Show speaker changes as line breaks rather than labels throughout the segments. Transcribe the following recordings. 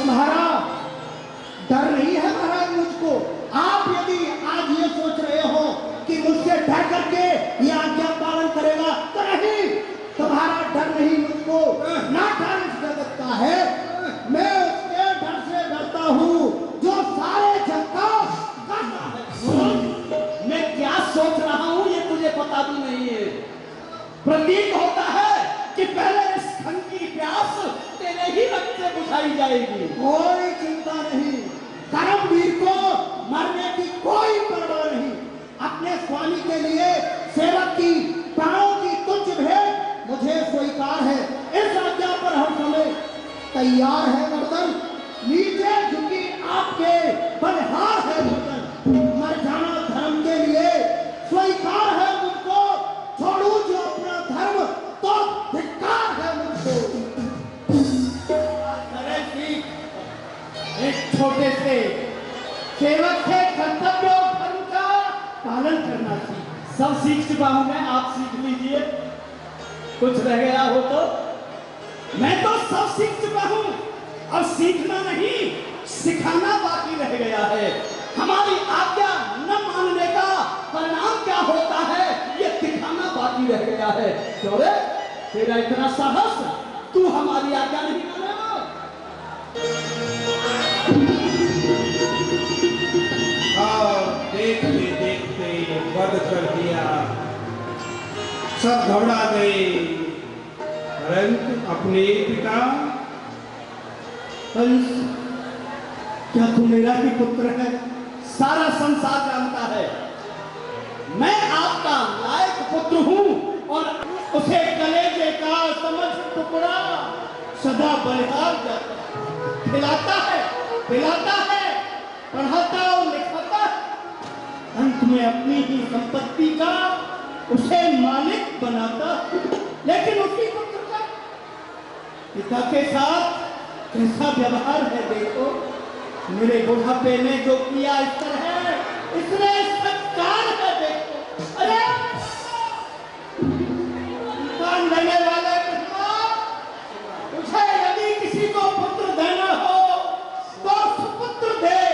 तुम्हारा डर नहीं है महाराज मुझको? आप यदि आज ये सोच रहे हो कि मुझसे डर करके ये आज्ञा पालन करेगा तो नहीं, तुम्हारा डर नहीं मुझको, ना डर इस जगत का है। मैं उसके डर से डरता हूँ जो सारे जग का करता है।
मैं क्या सोच रहा हूँ ये तुझे पता भी नहीं है। प्रतीक होता है कि पहले इस खन की प्यास तेरे ही रक्त से बुझाई जाएगी।
कोई चिंता नहीं, कर्मवीर को मरने की कोई परवाह नहीं। अपने स्वामी के लिए सेवक की प्राणों की तुच्छ भेंट मुझे स्वीकार है। इस आज्ञा पर हर समय तैयार है गर्दन, नीचे झुकी आपके बलिहार है गर्दन। मर जाना धर्म के लिए स्वीकार है मुझको, छोड़ू जो अपना धर्म तो धिक्कार है मुझको।
अरे सीख, एक छोटे से सेवक के कर्तव्य और धर्म का पालन करना चाहिए। सब सीख चुका हूं मैं, आप सीख लीजिए। कुछ रह गया हो तो? मैं तो सब सीख चुका हूं, और सीखना नहीं सिखाना बाकी रह गया है। हमारी आज्ञा न मानने का परिणाम क्या होता है ये दिखाना बाकी रह गया है। क्यों रे, तेरा इतना साहस, तू हमारी आज्ञा नहीं मानेगा?
देखते देखते वध कर दिया, सब घबरा गए। परंतु अपने पिता,
हंस, क्या तू मेरा ही पुत्र है? सारा संसार जानता है मैं आपका लायक पुत्र हूं, और उसे कलेजे का समझ टुकड़ा सदा बलिहार जाता है, खिलाता है, पिलाता है, पढ़ाता और लिखाता है, अंत में अपनी ही संपत्ति का उसे मालिक बनाता। लेकिन उसी पुत्र का पिता के साथ कैसा व्यवहार है देखो। मेरे बुढ़ापे में जो किया इस तरह, इसने सत्कार है देखो। अरे इंसान देने वाले उसे यदि किसी को पुत्र देना हो तो सुपुत्र दे।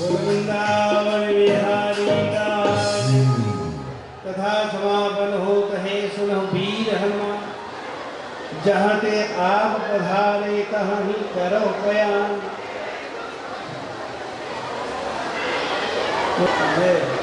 वृंदावन विहारी लाल तथा समापन हो कहे सुनह वीर हनुमान जहाँ ते आप पधारे तहाँ ही करो बयान। जय।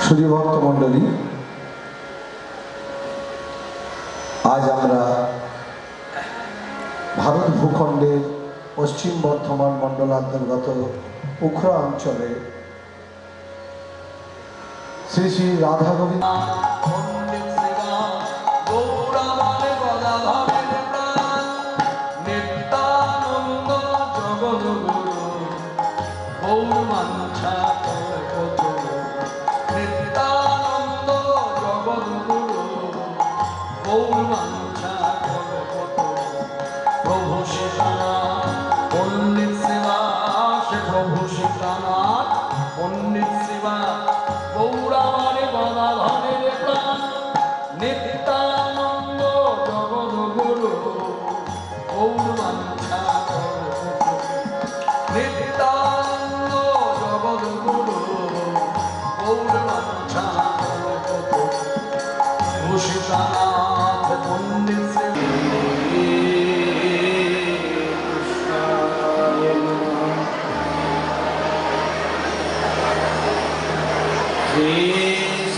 সুধীভক্ত মণ্ডলী, আজ আমরা ভারত ভূখণ্ডের পশ্চিম বর্ধমান মণ্ডলান্তর্গত উখরা অঞ্চলে শ্রী শ্রী রাধা গোবিন্দ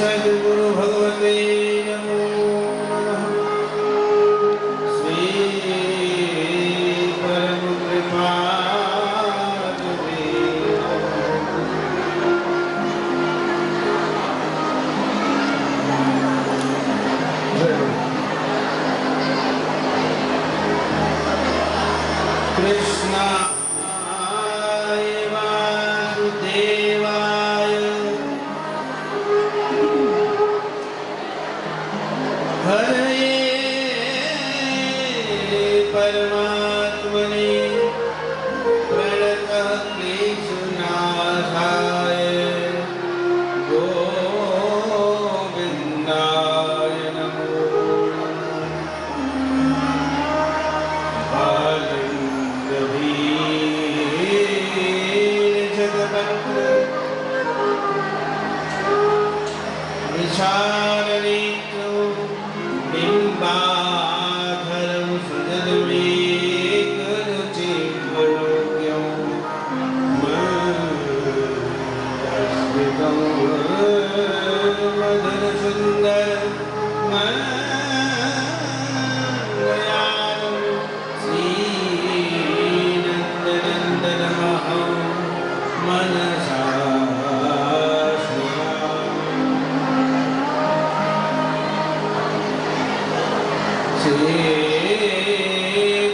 सद्गुरु भगवते नमो नमः। श्री परम कृपालुवे नमः। हरे परमात्मने प्रणतः क्लेशनाशाय गोविन्दाय नमो बालन्दवीरजगपत्र विशालनेत्रो बिम्बाधरं सुजनमेकरुचिर्मनोज्ञं मन्दस्मितं मदनसुन्दरं मन्दयानं श्रीनन्दनन्दनमहं मनसा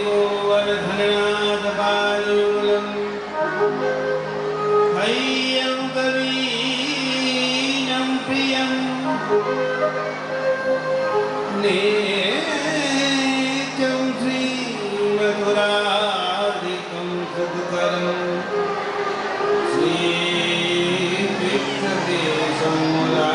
गोवर्धनाथ बालूलं हैयं कवीनं प्रियं नेत्यं श्रीमधुरादिकं सत्करं श्रीकृष्णदेशं मुदा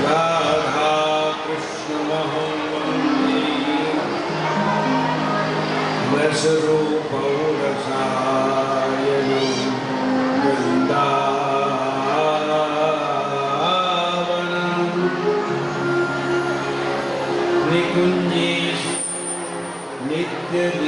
राधा कृष्ण वसरूपौ रसायनं वृन्दावनं निकुञ्जेषु नित्यलीलासमासुतौ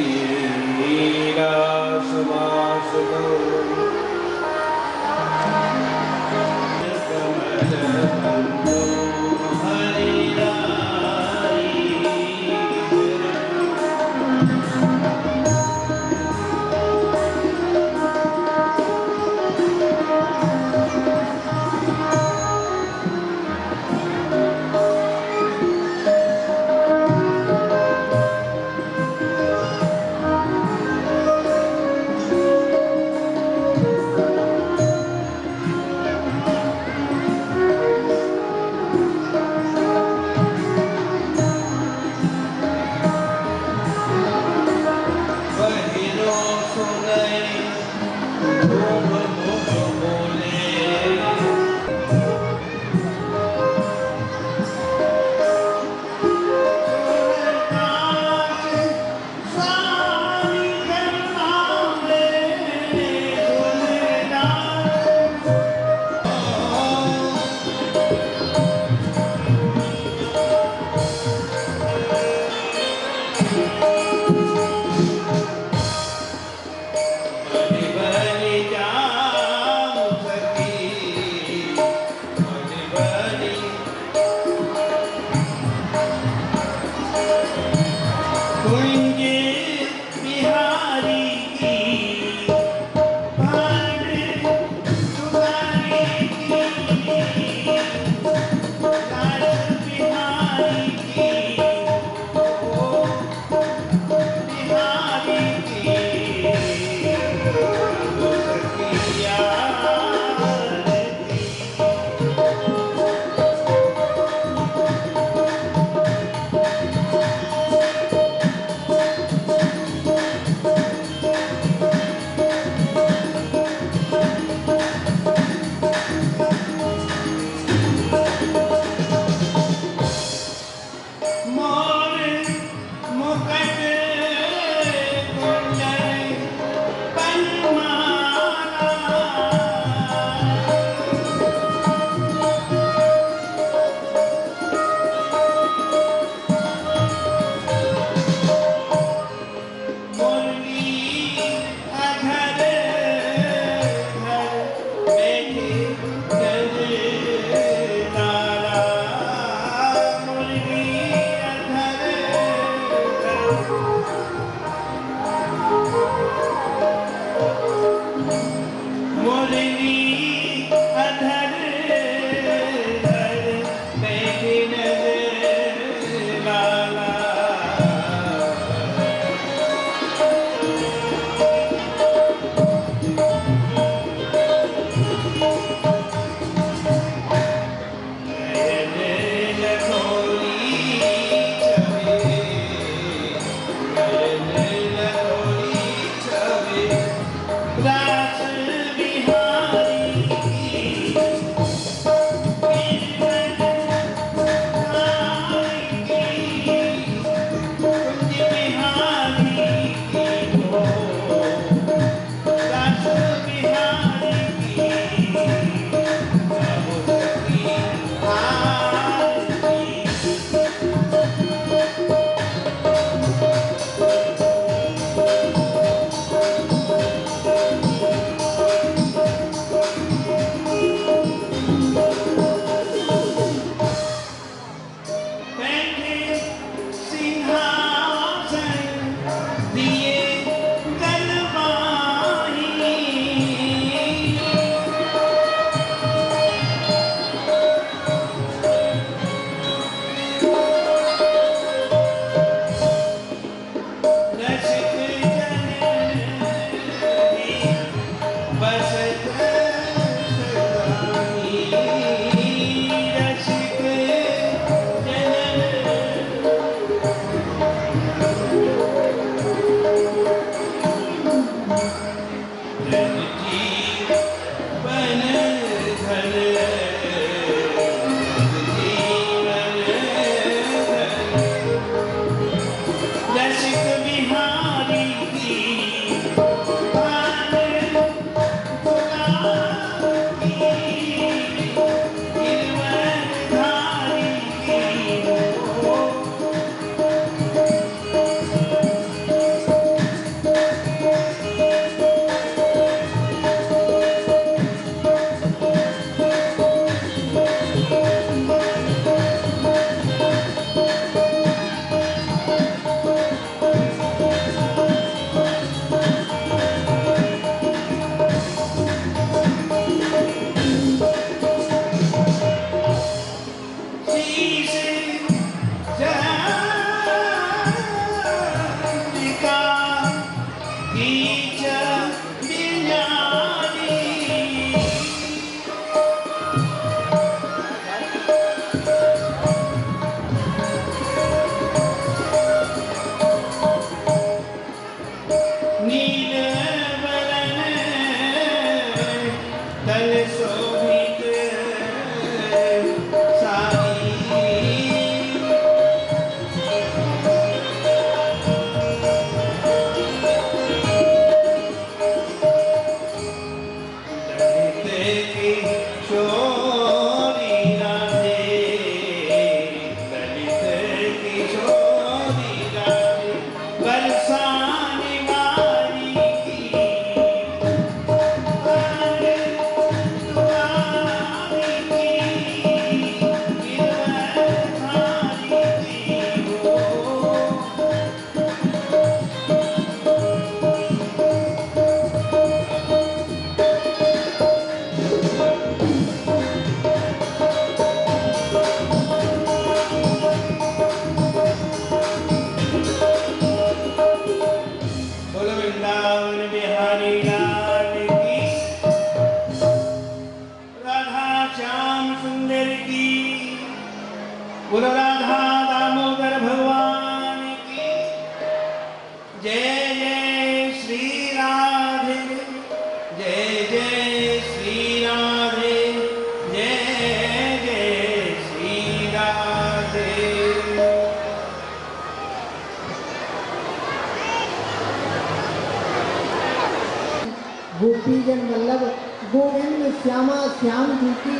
गोपीजन वल्लभ गोविंद श्यामा श्याम जी की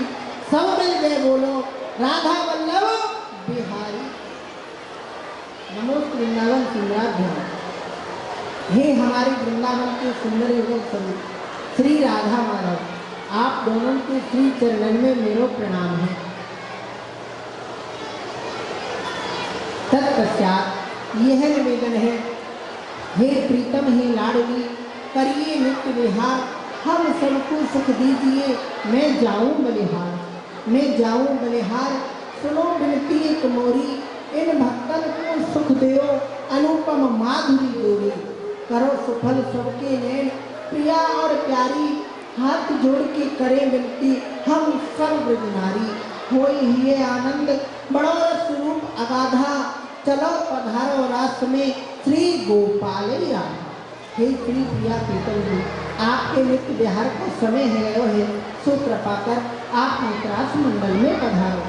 सब मिल गए बोलो राधा वल्लभ बिहारी। नमो वृंदावन सुंदराभ्याम। हे हमारी वृंदावन के सुंदर युवक स्वरूप श्री राधा माधव, आप दोनों के श्री चरणन में मेरो प्रणाम है। तत्पश्चात यह निवेदन है, हे प्रीतम हे लाडली करिए नित्य विहार, हम सबको सुख दीजिए मैं जाऊं बलिहार। मैं जाऊं बलिहार सुनो बिनती एक मोरी, इन भक्तन को सुख देओ अनुपम माधुरी डोरी। करो सुफल सबके नैन प्रिया और प्यारी, हाथ जोड़ के करे विनती हम सब ब्रज नारी। होई हिये आनंद बड़ो स्वरूप अगाधा, चलो पधारो रास में श्री गोपाल राम। हे श्री प्रिया प्रीतम जी, आपके नित्य विहार का समय है गयो है, सो कृपा कर आप मित्रास मंडल में पधारो।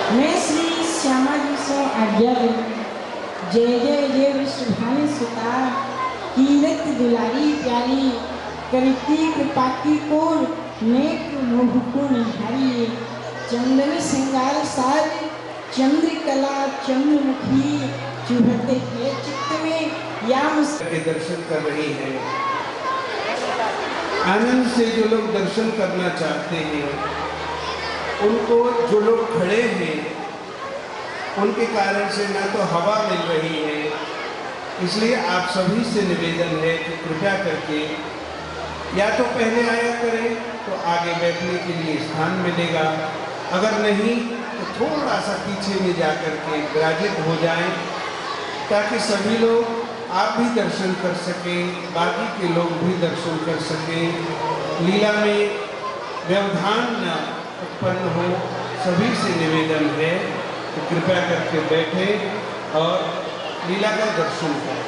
मैं श्री श्यामा जी से आज्ञा दूँ। जय जय जय विष्णुभानु सुता, कीरत दुलारी प्यारी, करती कृपा की कोर नेत्र मोह को निहारी। चंदन श्रृंगार साज चंद्रकला चंद्रमुखी, चुभते हैं चित्त में या
के दर्शन कर रही है। आनंद से जो लोग दर्शन करना चाहते हैं, उनको जो लोग खड़े हैं उनके कारण से ना तो हवा मिल रही है, इसलिए आप सभी से निवेदन है कि कृपया करके या तो पहले आया करें तो आगे बैठने के लिए स्थान मिलेगा, अगर नहीं तो थोड़ा सा पीछे में जाकर के विराजित हो जाएं, ताकि सभी लोग आप भी दर्शन कर सकें, बाकी के लोग भी दर्शन कर सकें, लीला में व्यवधान न उत्पन्न हो। सभी से निवेदन है कि कृपया करके बैठे और लीला का दर्शन करें।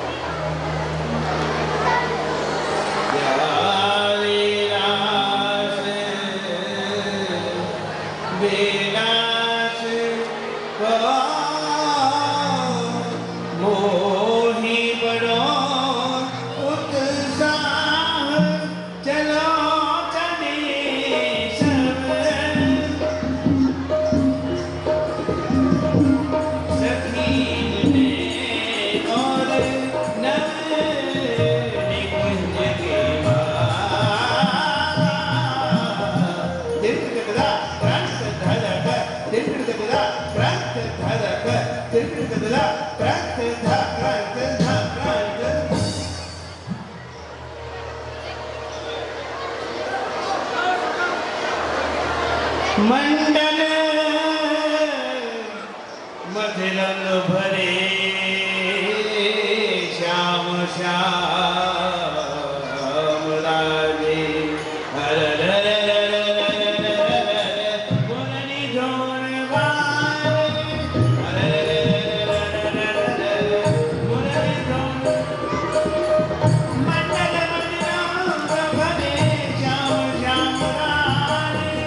मंडल मधुरंग भरे श्याम श्याम राधे हर मुरली धोन मुरली धोन मंडल मधुरंग भरे श्याम श्याम राधे।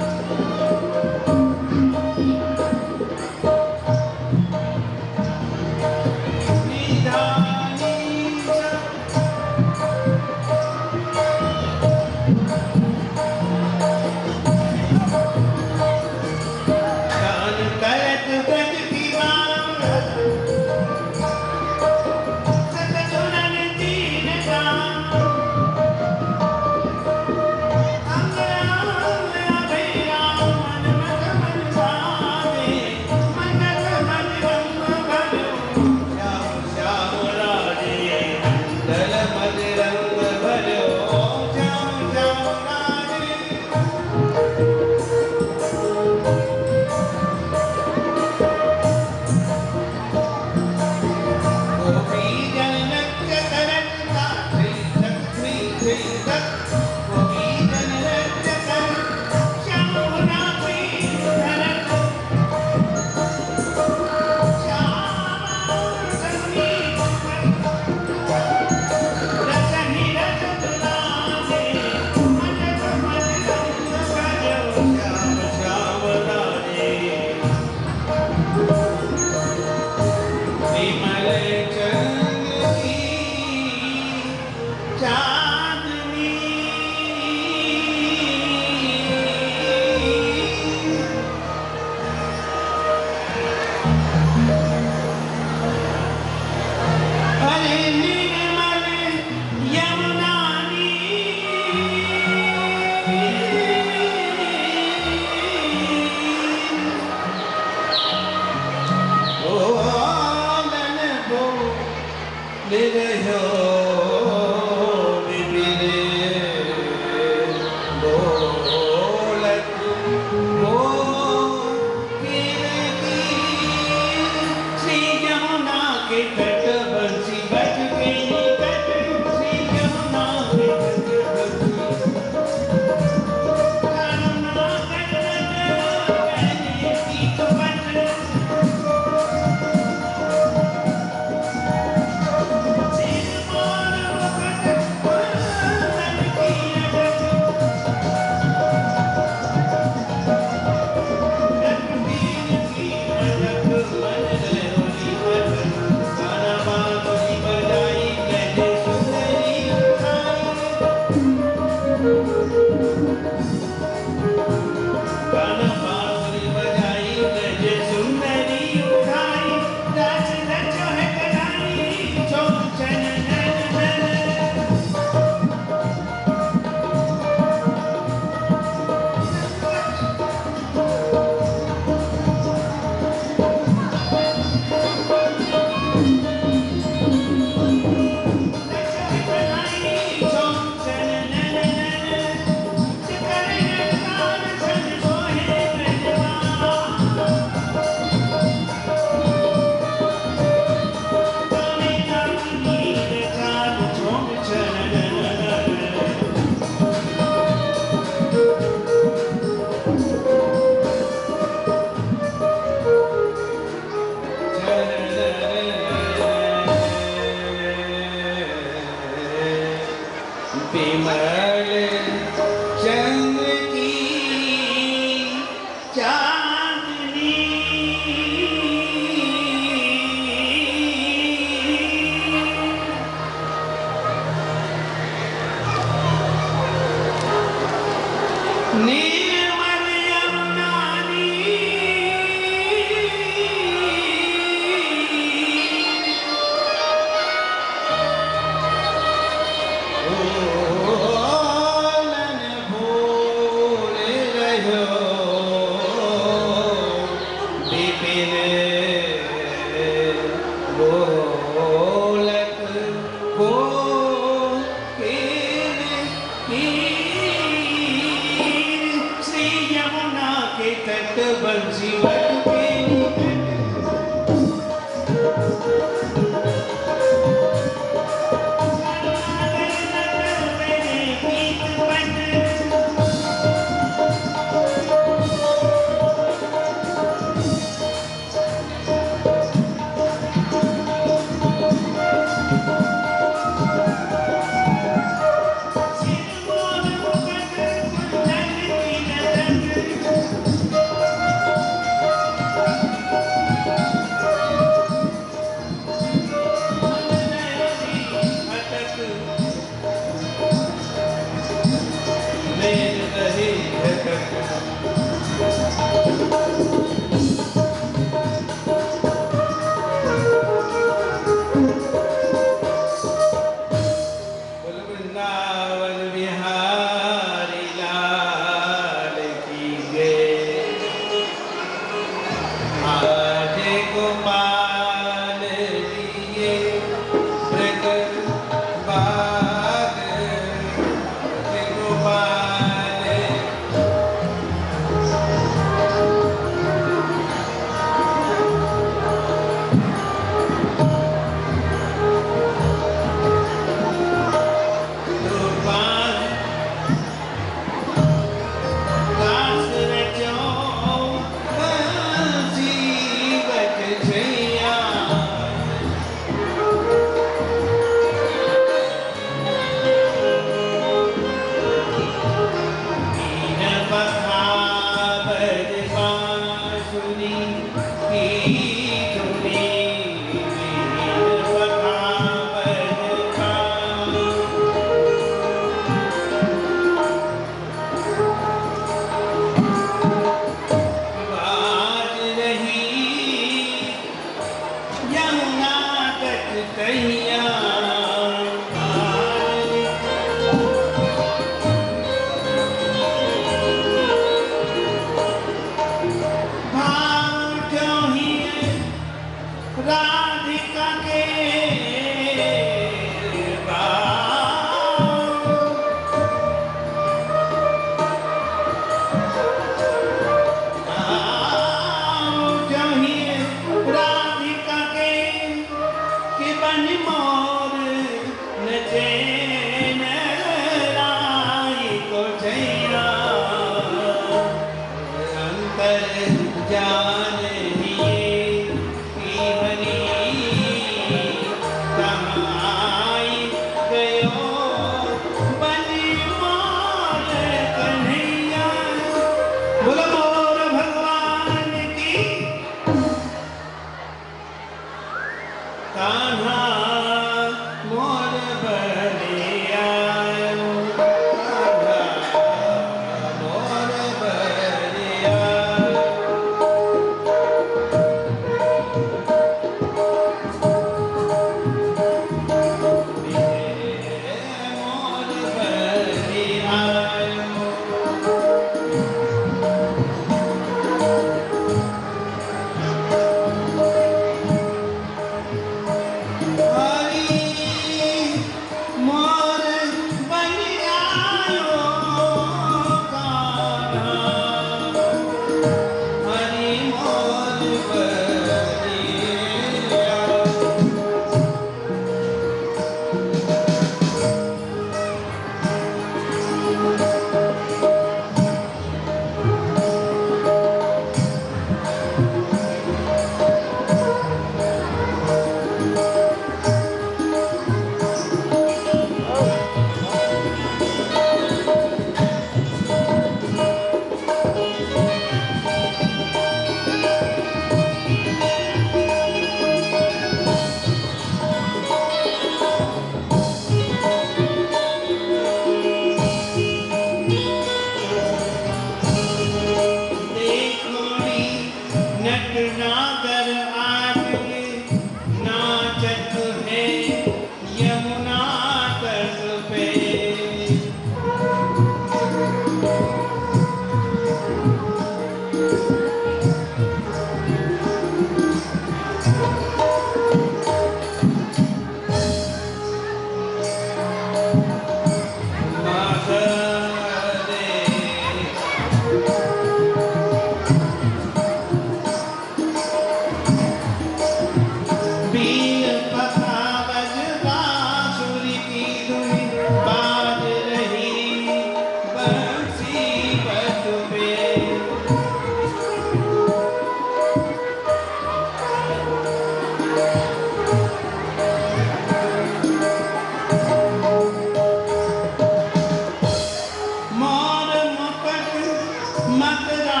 मकरा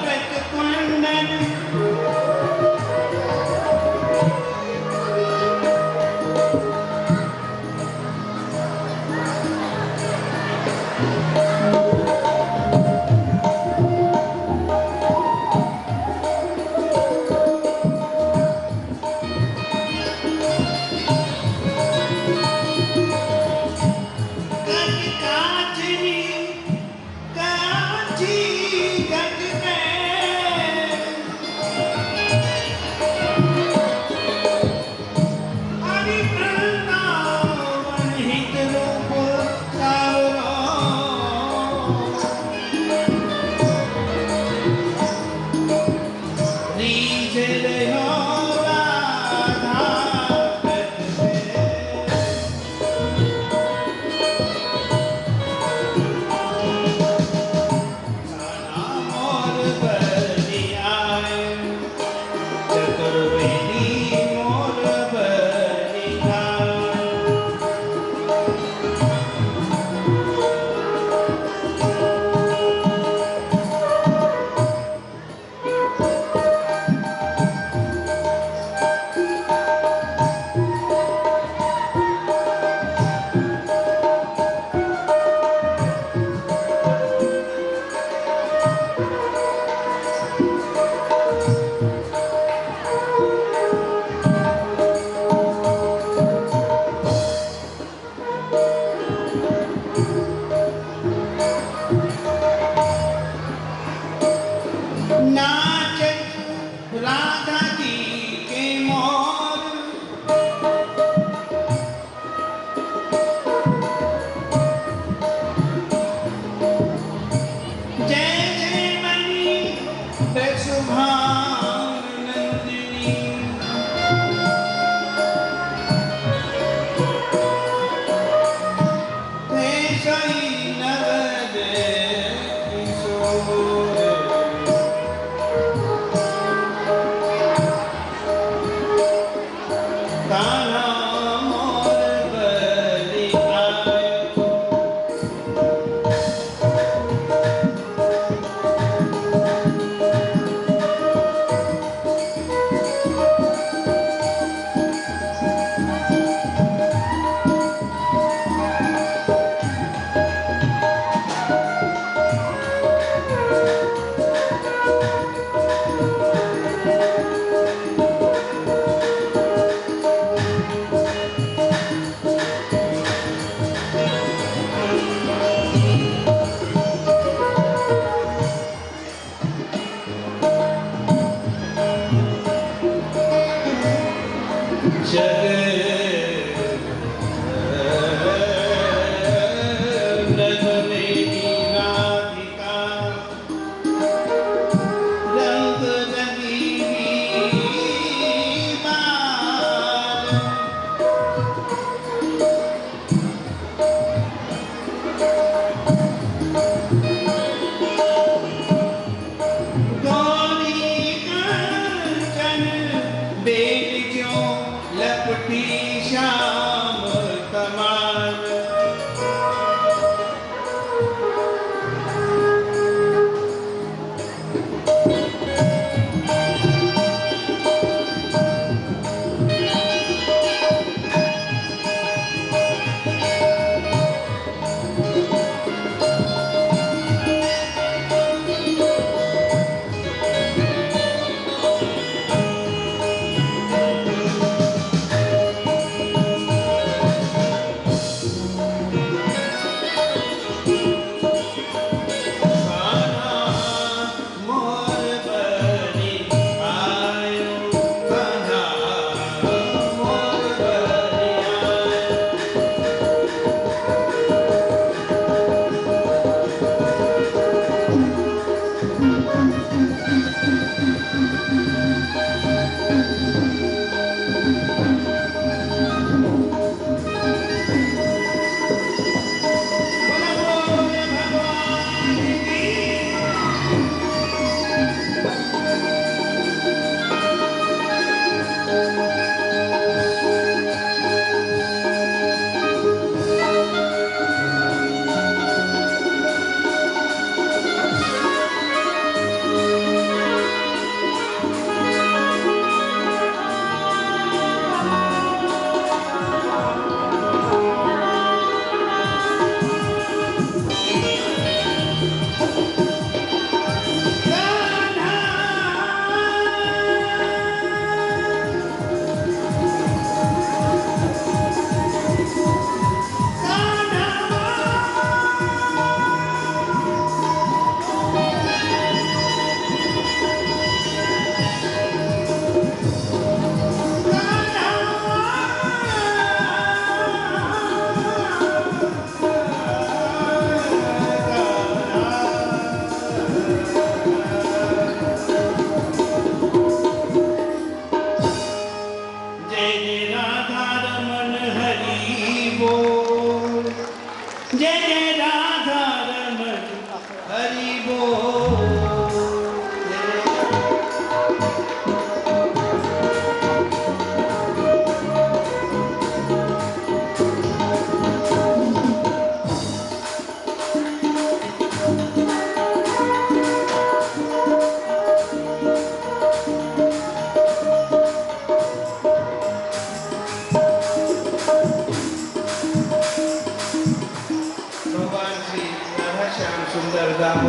प्रतिपंडन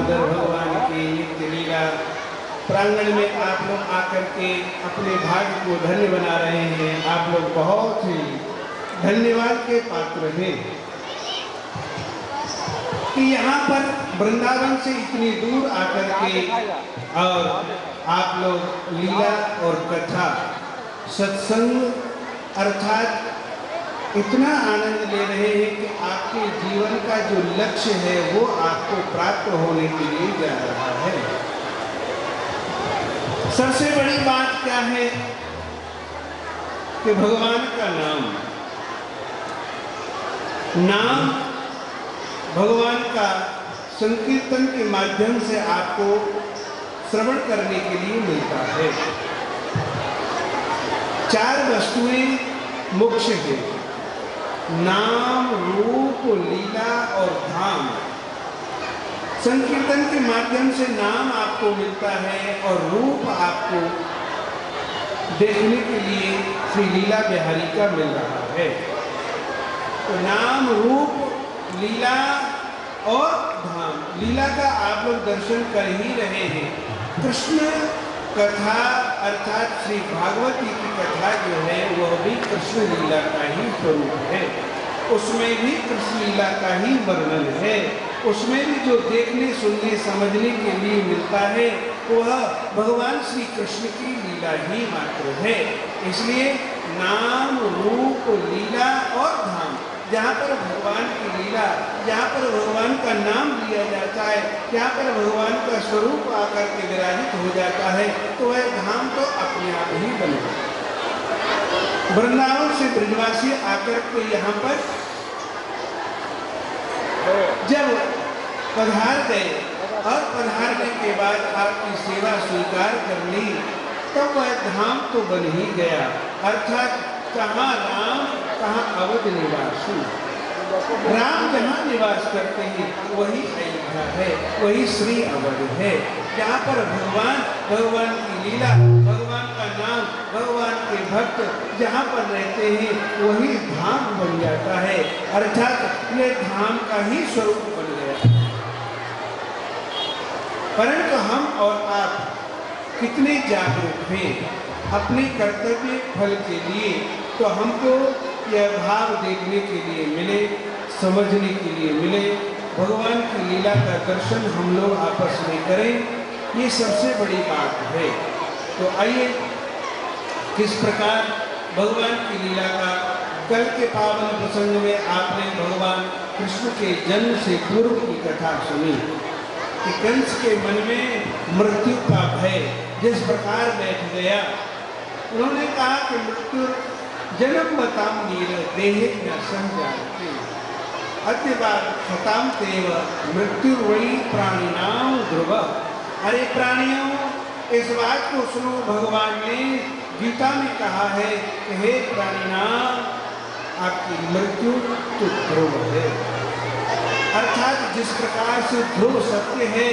दामोदर भगवान की नित्य लीला प्रांगण में आप लोग आकर के अपने भाग्य को धन्य बना रहे हैं। आप लोग बहुत ही धन्यवाद के पात्र हैं कि यहाँ पर वृंदावन से इतनी दूर आकर के और आप लोग लीला और कथा सत्संग अर्थात इतना आनंद ले रहे हैं कि आपके जीवन का जो लक्ष्य है वो आपको प्राप्त होने के लिए जा रहा है। सबसे बड़ी बात क्या है कि भगवान का नाम भगवान का संकीर्तन के माध्यम से आपको श्रवण करने के लिए मिलता है। 4 वस्तुएं मुख्य है, नाम, रूप, लीला और धाम। संकीर्तन के माध्यम से नाम आपको मिलता है और रूप आपको देखने के लिए श्री लीला बिहारी का मिल रहा है। तो नाम, रूप, लीला और धाम। लीला का आप लोग दर्शन कर ही रहे हैं। कृष्ण कथा अर्थात श्री भागवती की कथा जो है वह भी कृष्ण लीला का ही स्वरूप है। उसमें भी कृष्ण लीला का ही वर्णन है। उसमें भी जो देखने, सुनने, समझने के लिए मिलता है वह भगवान श्री कृष्ण की लीला ही मात्र है। इसलिए नाम, रूप, लीला और धाम, जहाँ पर भगवान की लीला, जहाँ पर भगवान का नाम लिया जाता है, जहाँ पर भगवान का स्वरूप आकर के विराजित हो जाता है, तो वह धाम तो अपने आप ही बने। वृंदावन से ब्रजवासी आकर के यहाँ पर जब पधार गए और पधारने के बाद आपकी सेवा स्वीकार कर ली, तब वह धाम तो बन ही गया। अर्थात कहाँ राम, कहाँ अवध निवासी। राम जहाँ निवास करते हैं वही अयोध्या है, वही श्री अवध है। जहाँ पर भगवान की लीला, भगवान का नाम, भगवान के भक्त जहाँ पर रहते हैं वही धाम बन जाता है। अर्थात ये धाम का ही स्वरूप बन गया। परंतु हम और आप कितने जागरूक हैं अपने कर्तव्य फल के लिए, तो हमको यह भाव देखने के लिए मिले, समझने के लिए मिले, भगवान की लीला का दर्शन हम लोग आपस में करें, ये सबसे बड़ी बात है। तो आइए किस प्रकार भगवान की लीला का कल के पावन प्रसंग में आपने भगवान कृष्ण के जन्म से पूर्व की कथा सुनी कि कंस के मन में मृत्यु का भय जिस प्रकार बैठ गया। उन्होंने कहा कि मृत्यु जन्म बताम नीर देहे न संजाते अत्यबाद खताम तेव मृत्यु वही प्राणिनाम ध्रुव। अरे प्राणियों, इस बात को सुनो, भगवान ने गीता में कहा है कि हे प्राणिनाम, आपकी मृत्यु तो ध्रुव है। अर्थात जिस प्रकार से ध्रुव सत्य है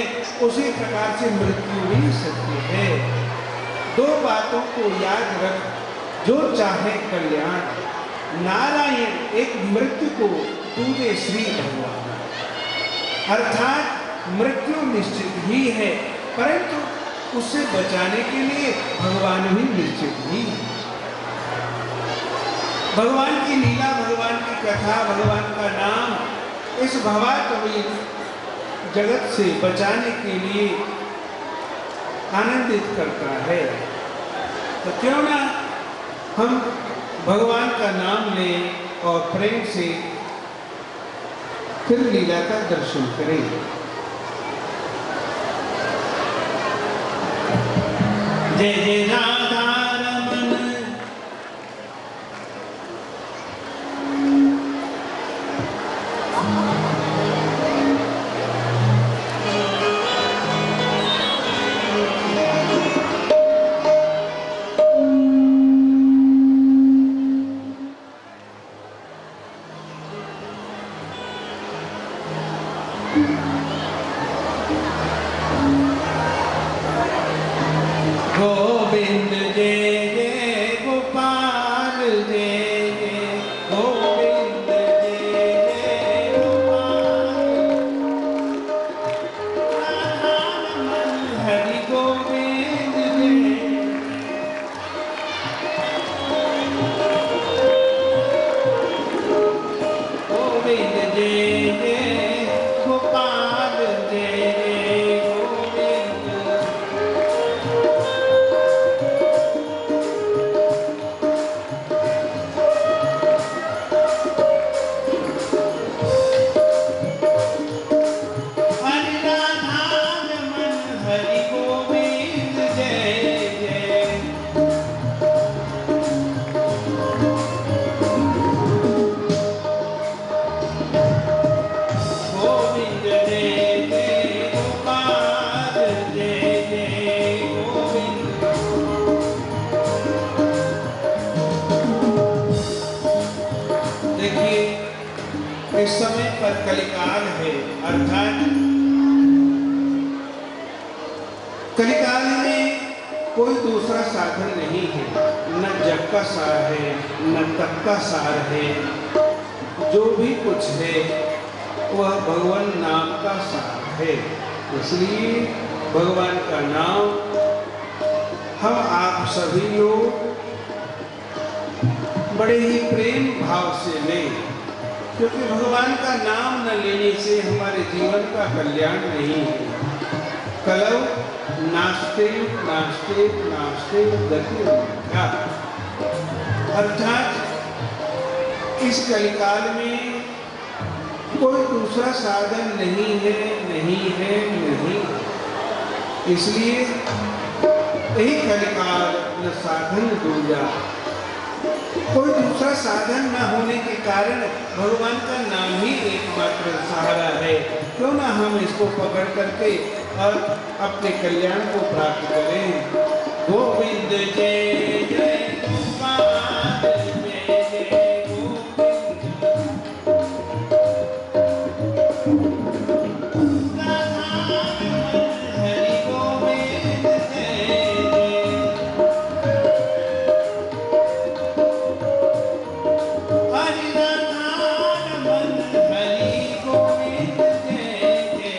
उसी प्रकार से मृत्यु भी सत्य है। 2 बातों को याद रख, जो चाहे कल्याण, नारायण एक मृत्यु को पूजे श्री भगवान। अर्थात मृत्यु निश्चित ही है, परंतु उससे बचाने के लिए भगवान भी निश्चित ही है। भगवान की लीला, भगवान की कथा, भगवान का नाम इस भवातवी जगत से बचाने के लिए आनंदित करता है। तो क्यों ना हम भगवान का नाम लें और प्रेम से फिर लीला का दर्शन करें। जय जय राधा रमन। गोविंद जय जय गोपाल जय जय गोविंद जय जय गोपाल। कलिकाल है, अर्थात कलिकाल में कोई दूसरा साधन नहीं है, न जग का सार है, न तप का सार है। जो भी कुछ है वह भगवान नाम का सार है। इसलिए भगवान का नाम हम आप सभी लोग बड़े ही प्रेम भाव से लें, क्योंकि भगवान का नाम न लेने से हमारे जीवन का कल्याण नहीं है। कलौ नास्ते नास्ते नास्ते गति मिथ्या, अर्थात इस कलिकाल में कोई दूसरा साधन नहीं है, नहीं है, नहीं है। इसलिए यही कलिकाल न साधन दूजा, कोई दूसरा साधन न होने के कारण भगवान का नाम ही एकमात्र सहारा है। क्यों ना हम इसको पकड़ करके और अपने कल्याण को प्राप्त करें। गोविंद जय जय गोपाल जय जय गोविंद, हरि गोविंद जय जय, हरि राधा रमन हरि गोविंद जय जय,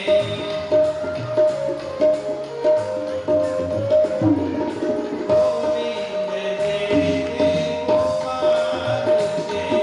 गोविंद जय जय गोपाल जय जय।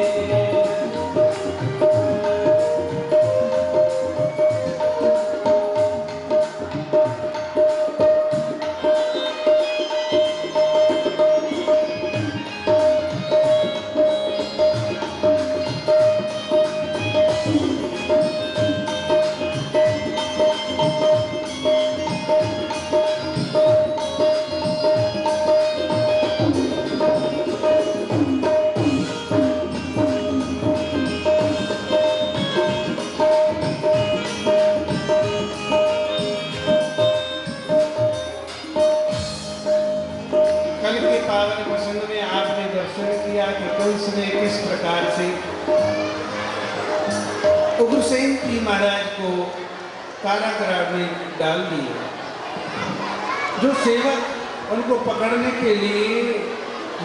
कल के पावन प्रसंग में आपने दर्शन किया कि कंस ने किस प्रकार से उग्रसेन जी महाराज को कारागार में डाल दिया। जो सेवक उनको पकड़ने के लिए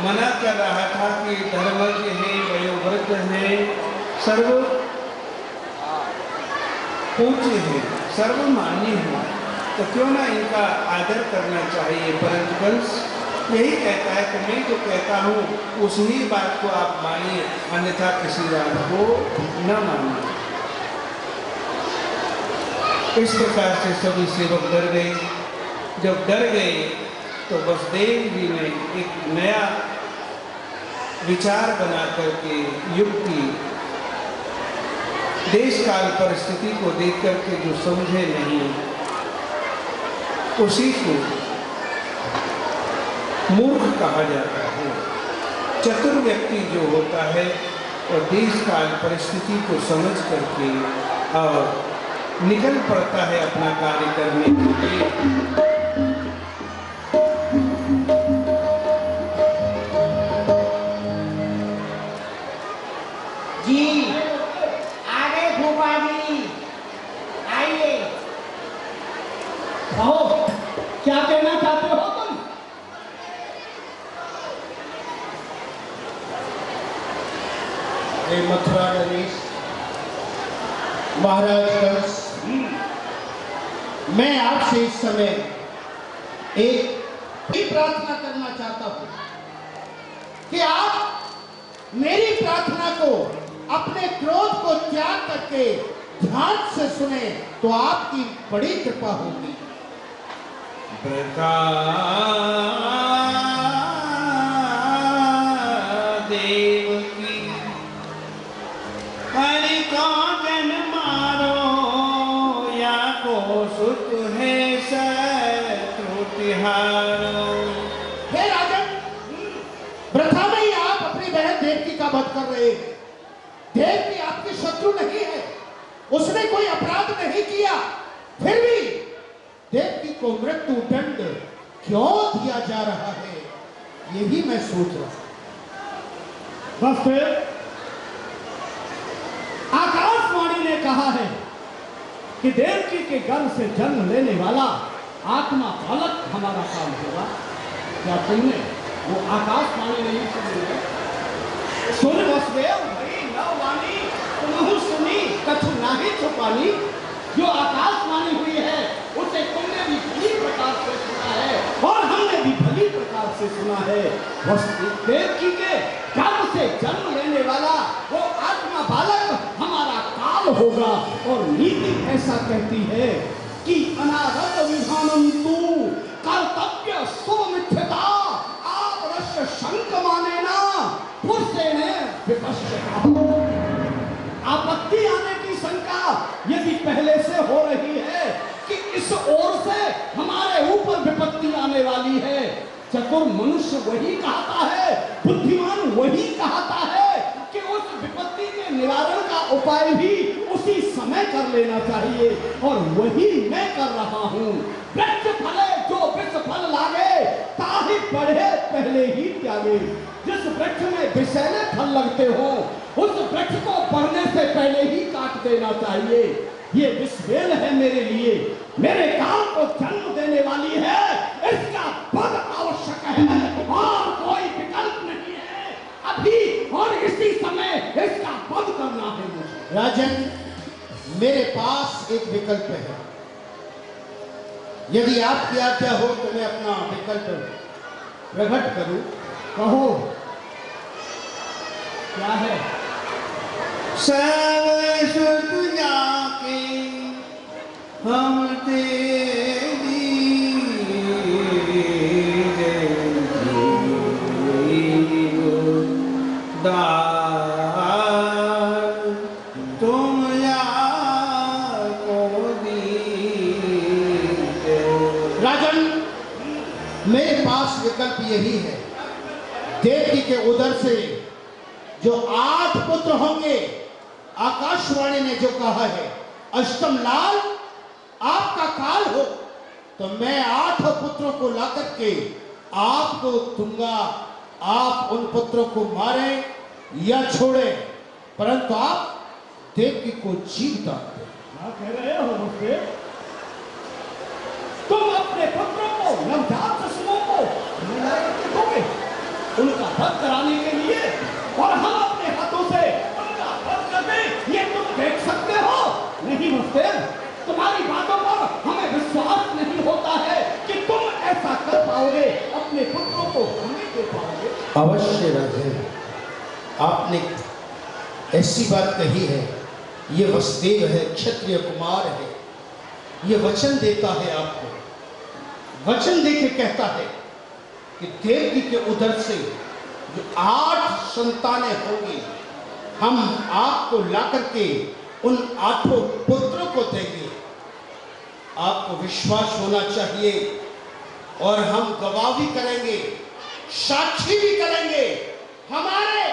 मना कर रहा था कि धर्मज्ञ हैं, वयोवृद्ध हैं, सर्व पूज्य हैं, सर्वमान्य हैं, तो क्यों ना इनका आदर करना चाहिए। परंतु कंस यही कहता है कि मैं जो कहता हूँ उसी बात को आप मानिए, अन्यथा किसी बात को न मानिए। इस प्रकार से सभी सेवक डर गए। जब डर गए तो वसुदेव जी ने एक नया विचार बना करके युक्ति, देश काल परिस्थिति को देख करके जो समझे नहीं उसी को मूर्ख कहा जाता है। चतुर व्यक्ति जो होता है और देश काल परिस्थिति को समझ करके और निकल पड़ता है अपना कार्य करने के लिए।
जी आ गए भूपा जी, आइए।
कहो, क्या कहना चाहते हो तुम?
हे मथुरा नरेश, महाराज कंस, मैं आपसे इस समय एक ही प्रार्थना करना चाहता हूं कि आप मेरी प्रार्थना को, अपने क्रोध को त्याग करके ध्यान से सुने तो आपकी बड़ी कृपा होगी।
देव की हरि को जन मारो, या को सुत है शत्रु तिहारो।
हे राजन, वृथा में ही आप अपनी बहन देवकी का वध कर रहे हैं। देवकी आपकी शत्रु नहीं है, उसने कोई अपराध नहीं किया, फिर भी देवकी को मृत्यु दंड क्यों दिया जा रहा है, यही मैं सोच रहा हूं।
बस फिर आकाशवाणी ने ने कहा है कि देवकी के गर्भ से जन्म लेने वाला आत्मा बालक हमारा काम होगा। क्या तुमने वो आकाशवाणी नहीं सुनी है? सुन वसुदेव भई नववाणी तुमहु सुनी कछु नाही छुपानी। जो आकाशवाणी हुई है उसे तुमने भी भली प्रकार से सुना है और हमने भी भली प्रकार से सुना है। देवकी के गर्भ से जन्म लेने वाला वो आत्मा बालक हमारा काल होगा। और नीति ऐसा कहती है कि अनारत विधानम तू कर्तव्य सुमिथ्यता आवश्य शंक माने ना पुरुषे ने विपश्यता। आपत्ति आने की शंका यदि पहले से हो रही है कि इस ओर से हमारे ऊपर विपत्ति आने वाली है, चतुर मनुष्य वही कहता है, बुद्धिमान वही कहता है कि उस विपत्ति के निवारण का उपाय भी उसी समय कर लेना चाहिए और वही मैं कर रहा हूँ। वृक्ष फले जो विष फल लागे ताहि बढ़े पहले ही त्यागे। जिस वृक्ष में विषैले फल लगते हो उस वृक्ष को बढ़ने से पहले ही काट देना चाहिए। ये विषवेल है मेरे लिए, मेरे काल को जन्म देने वाली है, इसका वध आवश्यक है और कोई विकल्प नहीं है। अभी और इसी समय इसका वध करना है मुझे।
राजन, मेरे पास एक विकल्प है। यदि आपकी आज्ञा हो तो मैं अपना विकल्प प्रकट करूं।
कहो क्या है?
सब सुध जाके हम तेरी दार तुम को दीजिए।
राजन, मेरे पास विकल्प यही है। देवकी के उदर से जो 8 पुत्र होंगे, आकाशवाणी ने जो कहा है, अष्टम लाल आपका काल हो तो मैं 8 पुत्रों को ला करके आपको दूंगा। आप उन पुत्रों को मारें या छोड़ें, परंतु आप देवकी को जीवित दें।
क्या कह रहे हो मुझसे? तुम अपने पुत्रों को, नवजात शिशुओं को मिला करके दोगे उनका वध कराने के लिए, और हम अपने हाथों से उनका वध कर दें, ये तुम देख सकते हो? नहीं मुझसे, तुम्हारी बातों पर हमें विश्वास नहीं होता है कि तुम ऐसा कर पाओगे, अपने पुत्रों को हमें दे पाओगे।
अवश्य राजन, आपने ऐसी बात कही है। ये वसुदेव है, क्षत्रिय कुमार है, ये वचन देता है आपको, वचन देके कहता है कि देवकी के उदर से जो 8 संतानें होंगी, हम आपको ला करके उन 8 पुत्रों को देंगे। आपको विश्वास होना चाहिए और हम गवाह भी करेंगे, साक्षी भी करेंगे। हमारे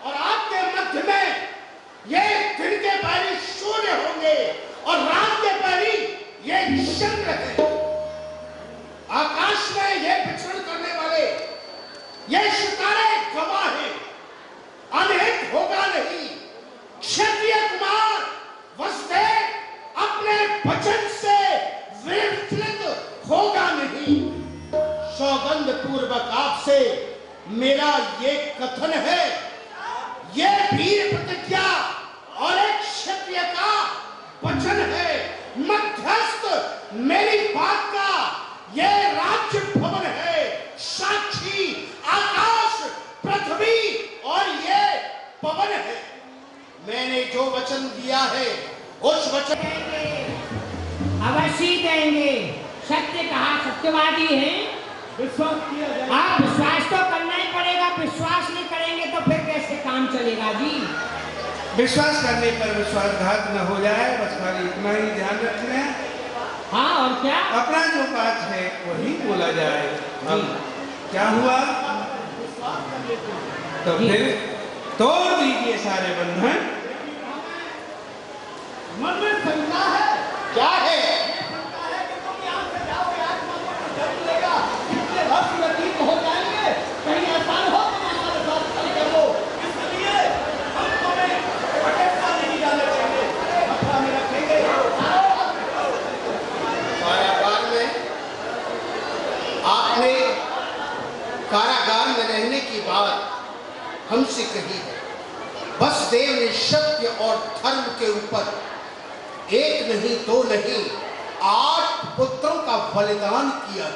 और आपके मध्य में ये दिन के पहरी सूर्य होंगे और रात के पहरी ये चंद्र है। आकाश में ये विचरण करने वाले ये सितारे गवाह हैं, अनहित होगा नहीं। क्षत्रिय कुमार वसुदेव अपने वचन से विचलित होगा नहीं। सौगंध पूर्वक आपसे मेरा ये कथन है, ये वीर प्रतिज्ञा और एक क्षत्रिय का वचन है। मध्यस्थ मेरी बात का ये राज्य भवन है, साक्षी आकाश पृथ्वी और ये पवन है। मैंने जो वचन दिया है उस वचन
अवश्य देंगे। सत्य कहा, सत्यवादी है।
विश्वास किया जाए।
आप विश्वास तो करना ही पड़ेगा, विश्वास नहीं करेंगे तो फिर कैसे काम चलेगा जी?
विश्वास करने पर विश्वासघात न हो जाए, बस खाली इतना ही ध्यान रखना।
हाँ, और क्या?
अपना जो बात है वही बोला जाए। अब क्या हुआ तो फिर तोड़ दीजिए सारे बंधन।
मन में शंका है।
क्या है?
शंका है कि तुम यहाँ से जाओगे, आत्मा को जन्म लेगा, कितने वर्ष व्यतीत हो जाएंगे, कहीं ऐसा न हो तुम हमारे साथ चल कर लो। इसलिए हम तुम्हें भटकता नहीं जाने देंगे।
रहने की बात हमसे कही है। वसुदेव ने सत्य और धर्म के ऊपर एक नहीं दो नहीं 8 पुत्रों का बलिदान किया।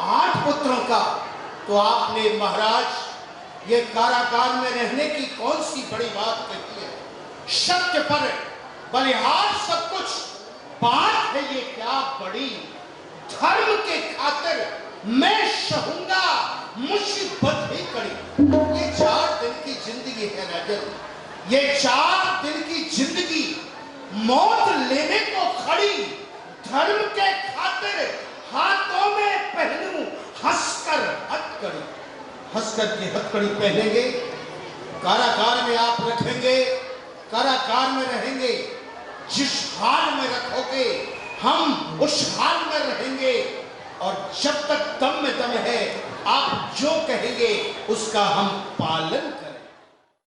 8 पुत्रों का। तो आपने महाराज ये कारागार में रहने की कौन सी बड़ी बात कही है? सत्य पर बलिहार सब कुछ बात है, ये क्या बड़ी? धर्म के खातिर मैं सहूंगा मुसीबत ही कड़ी। ये 4 दिन की जिंदगी है राजन, ये 4 दिन की जिंदगी मौत लेने को खड़ी। धर्म के खातिर हाथों में पहनूं हंसकर हथकड़ी। हंसकर की हथकड़ी पहनेंगे, कारागार में आप रखेंगे, कारागार में रहेंगे। जिस हाल में रखोगे हम उस हाल में रहेंगे, और जब तक दम में दम है आप जो कहेंगे उसका हम पालन करेंगे।